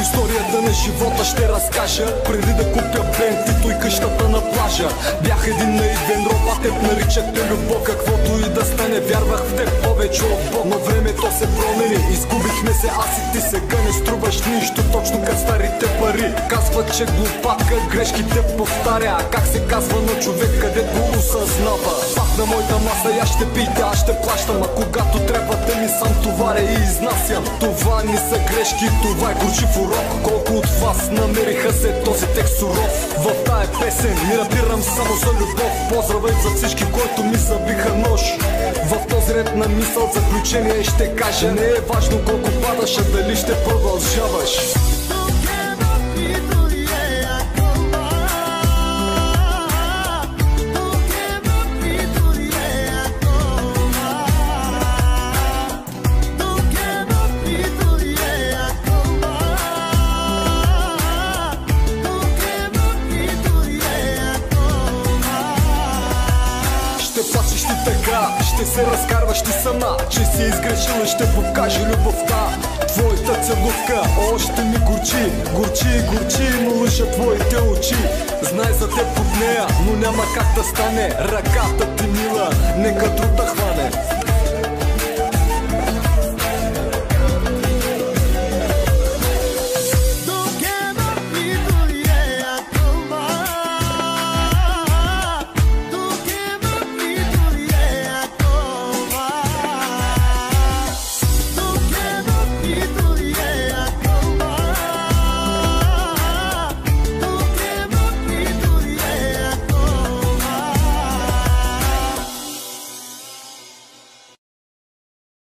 Историята на живота ще разкажа, преди да купя бентито и къщата на плажа. Бях един наивен роб, а теб наричате любов. Каквото и да стане, вярвах в теб повече от Бог. Но времето се промени, изгубихме се аз и ти. Сега не струваш нищо, точно като старите пари. Казват, че глупака грешките повтаря. А как се казва на човек, където го осъзнава? Пак на моята маса, я ще пийте, аз ще плащам. А когато трябва да ми сам товаря и изнасям. Това не са грешки, това е горчив урок. Колко от вас намериха се този текст суров? В тая песен ми набирам само за любов. Поздравей за всички, които ми забиха нож. В този ред на мисъл заключение ще кажа: не е важно колко падаш, а дали ще продължаваш. Ще плачеш ти така, ще се разкарваш ти сама, че си изгрешила, ще покаже любовта. Твоята целувка още ми горчи, горчи, горчи, но лъжа твоите очи. Знай за теб от нея, но няма как да стане. Ръката ти мила, нека друг да хване.